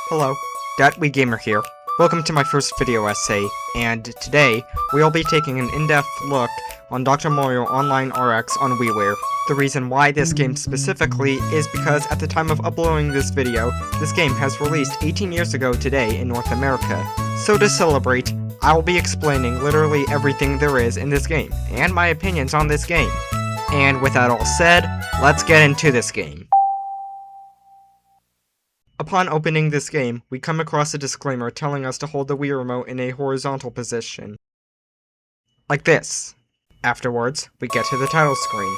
Hello, WiiGamer here. Welcome to my first video essay, and today, we'll be taking an in-depth look on Dr. Mario Online RX on WiiWare. The reason why this game specifically is because at the time of uploading this video, this game has released 18 years ago today in North America. So to celebrate, I'll be explaining literally everything there is in this game, and my opinions on this game. And with that all said, let's get into this game. Upon opening this game, we come across a disclaimer telling us to hold the Wii Remote in a horizontal position. Like this. Afterwards, we get to the title screen.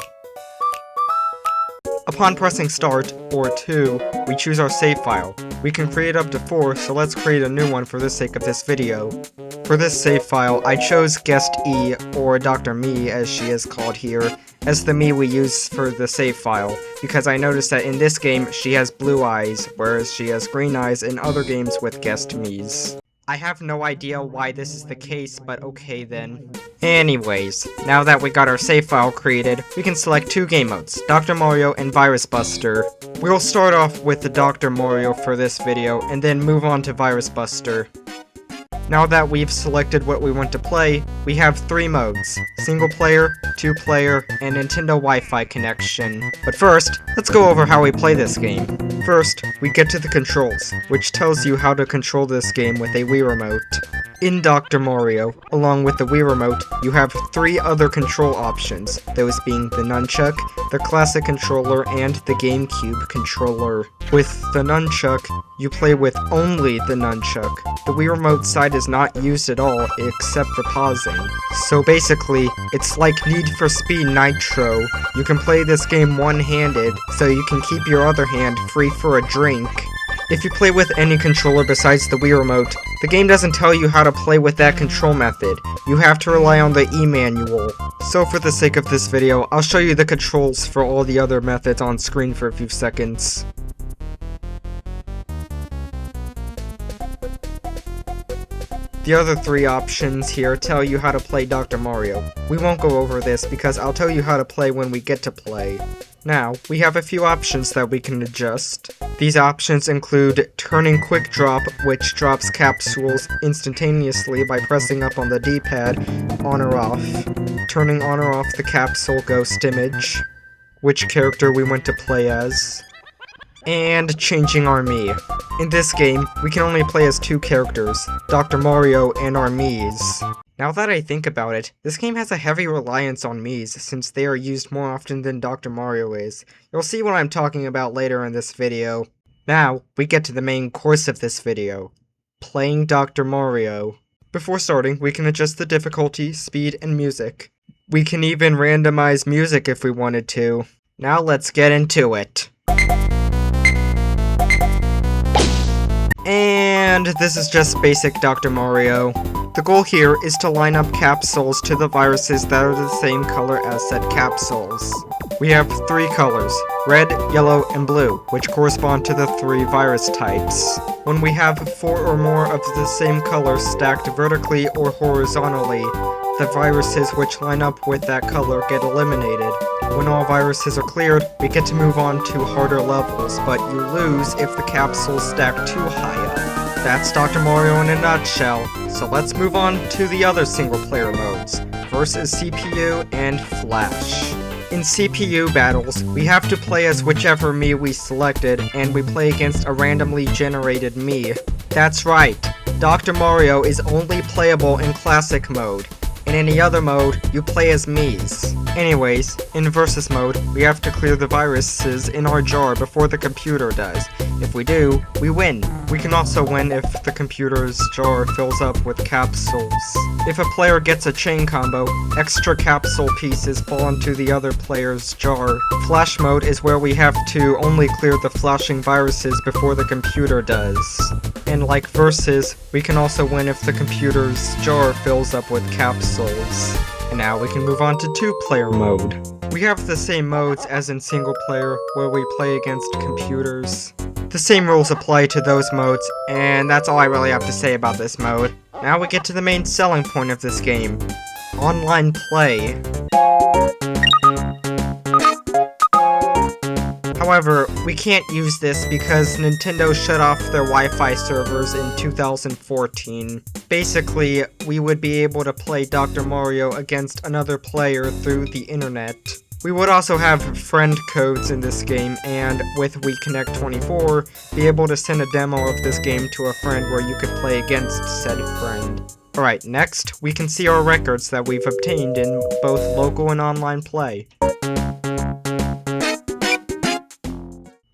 Upon pressing Start, or 2, we choose our save file. We can create up to 4, so let's create a new one for the sake of this video. For this save file, I chose Guest E, or Dr. Me as she is called here, as the me we use for the save file, because I noticed that in this game she has blue eyes, whereas she has green eyes in other games with Guest Me's. I have no idea why this is the case, but okay then. Anyways, now that we got our save file created, we can select two game modes, Dr. Mario and Virus Buster. We'll start off with the Dr. Mario for this video, and then move on to Virus Buster. Now that we've selected what we want to play, we have three modes, single player, two player, and Nintendo Wi-Fi connection. But first, let's go over how we play this game. First, we get to the controls, which tells you how to control this game with a Wii Remote. In Dr. Mario, along with the Wii Remote, you have three other control options, those being the Nunchuck, the Classic Controller, and the GameCube Controller. With the Nunchuck, you play with only the Nunchuck. The Wii Remote side is not used at all, except for pausing. So basically, it's like Need for Speed Nitro. You can play this game one-handed, so you can keep your other hand free for a drink. If you play with any controller besides the Wii Remote, the game doesn't tell you how to play with that control method. You have to rely on the e-manual. So for the sake of this video, I'll show you the controls for all the other methods on screen for a few seconds. The other three options here tell you how to play Dr. Mario. We won't go over this because I'll tell you how to play when we get to play. Now, we have a few options that we can adjust. These options include turning quick drop, which drops capsules instantaneously by pressing up on the D-pad, on or off. Turning on or off the capsule ghost image, which character we want to play as. And changing our Mii. In this game, we can only play as two characters, Dr. Mario and our Miis. Now that I think about it, this game has a heavy reliance on Miis since they are used more often than Dr. Mario is. You'll see what I'm talking about later in this video. Now, we get to the main course of this video, playing Dr. Mario. Before starting, we can adjust the difficulty, speed, and music. We can even randomize music if we wanted to. Now let's get into it. And this is just basic Dr. Mario. The goal here is to line up capsules to the viruses that are the same color as said capsules. We have three colors, red, yellow, and blue, which correspond to the three virus types. When we have four or more of the same color stacked vertically or horizontally, the viruses which line up with that color get eliminated. When all viruses are cleared, we get to move on to harder levels, but you lose if the capsules stack too high up. That's Dr. Mario in a nutshell, so let's move on to the other single-player modes, versus CPU and Flash. In CPU battles, we have to play as whichever Mii we selected, and we play against a randomly generated Mii. That's right, Dr. Mario is only playable in Classic mode. In any other mode, you play as Miis. Anyways, in Versus mode, we have to clear the viruses in our jar before the computer does. If we do, we win. We can also win if the computer's jar fills up with capsules. If a player gets a chain combo, extra capsule pieces fall into the other player's jar. Flash mode is where we have to only clear the flashing viruses before the computer does. And like Versus, we can also win if the computer's jar fills up with capsules. And now we can move on to two-player mode. We have the same modes as in single player, where we play against computers. The same rules apply to those modes, and that's all I really have to say about this mode. Now we get to the main selling point of this game, online play. However, we can't use this because Nintendo shut off their Wi-Fi servers in 2014. Basically, we would be able to play Dr. Mario against another player through the internet. We would also have friend codes in this game, and with WiiConnect24, be able to send a demo of this game to a friend where you could play against said friend. Alright, next, we can see our records that we've obtained in both local and online play.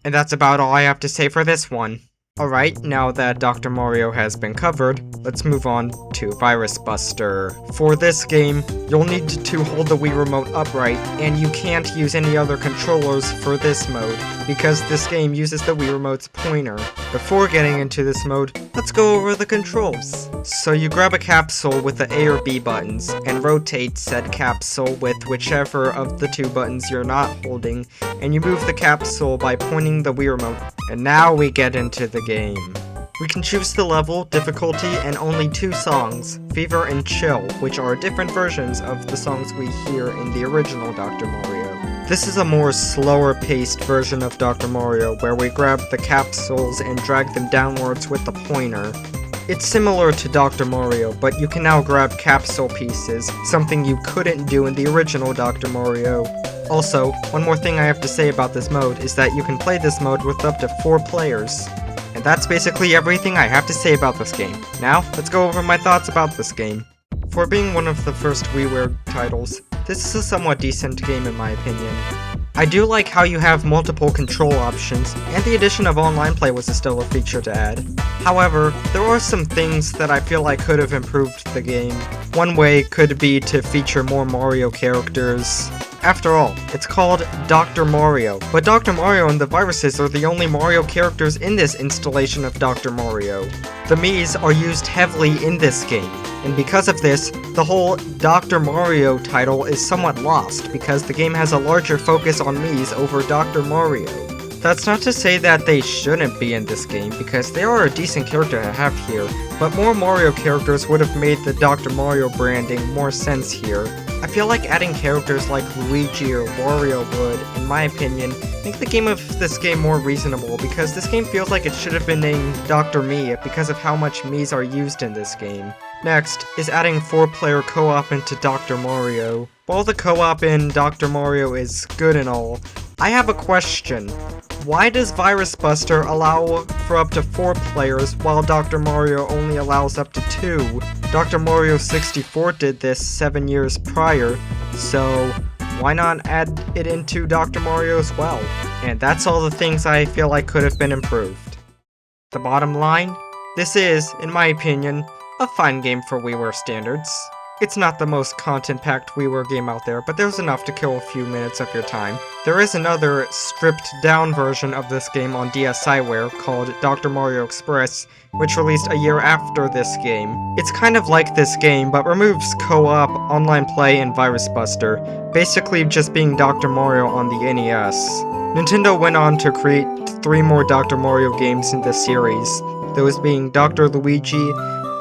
And that's about all I have to say for this one. Alright, now that Dr. Mario has been covered, let's move on to Virus Buster. For this game, you'll need to hold the Wii Remote upright, and you can't use any other controllers for this mode, because this game uses the Wii Remote's pointer. Before getting into this mode, let's go over the controls. So you grab a capsule with the A or B buttons, and rotate said capsule with whichever of the two buttons you're not holding, and you move the capsule by pointing the Wii Remote. And now we get into the game. We can choose the level, difficulty, and only 2 songs, Fever and Chill, which are different versions of the songs we hear in the original Dr. Mario. This is a more slower paced version of Dr. Mario, where we grab the capsules and drag them downwards with the pointer. It's similar to Dr. Mario, but you can now grab capsule pieces, something you couldn't do in the original Dr. Mario. Also, one more thing I have to say about this mode is that you can play this mode with up to 4 players. And that's basically everything I have to say about this game. Now, let's go over my thoughts about this game. For being one of the first WiiWare titles, this is a somewhat decent game in my opinion. I do like how you have multiple control options, and the addition of online play was a stellar feature to add. However, there are some things that I feel like could have improved the game. One way could be to feature more Mario characters. After all, it's called Dr. Mario, but Dr. Mario and the viruses are the only Mario characters in this installation of Dr. Mario. The Miis are used heavily in this game, and because of this, the whole Dr. Mario title is somewhat lost because the game has a larger focus on Miis over Dr. Mario. That's not to say that they shouldn't be in this game, because they are a decent character to have here, but more Mario characters would have made the Dr. Mario branding more sense here. I feel like adding characters like Luigi or Wario would, in my opinion, make the game of this game more reasonable, because this game feels like it should have been named Dr. Mii because of how much Miis are used in this game. Next is adding 4-player co-op into Dr. Mario. While the co-op in Dr. Mario is good and all, I have a question. Why does Virus Buster allow for up to 4 players while Dr. Mario only allows up to 2? Dr. Mario 64 did this 7 years prior, so why not add it into Dr. Mario as well? And that's all the things I feel like could have been improved. The bottom line? This is, in my opinion, a fine game for WiiWare standards. It's not the most content-packed WiiWare game out there, but there's enough to kill a few minutes of your time. There is another stripped-down version of this game on DSiWare called Dr. Mario Express, which released a year after this game. It's kind of like this game, but removes co-op, online play, and Virus Buster, basically just being Dr. Mario on the NES. Nintendo went on to create 3 more Dr. Mario games in this series, those being Dr. Luigi,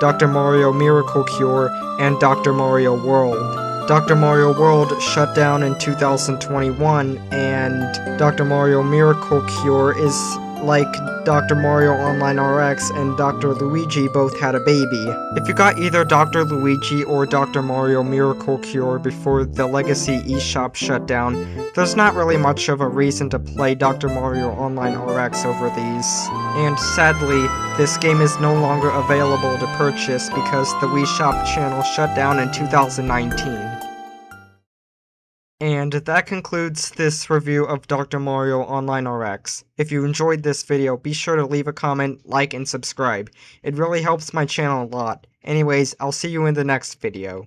Dr. Mario Miracle Cure, and Dr. Mario World. Dr. Mario World shut down in 2021, and Dr. Mario Miracle Cure is like Dr. Mario Online RX and Dr. Luigi both had a baby. If you got either Dr. Luigi or Dr. Mario Miracle Cure before the Legacy eShop shut down, there's not really much of a reason to play Dr. Mario Online RX over these. And sadly, this game is no longer available to purchase because the Wii Shop channel shut down in 2019. And that concludes this review of Dr. Mario Online RX. If you enjoyed this video, be sure to leave a comment, like, and subscribe. It really helps my channel a lot. Anyways, I'll see you in the next video.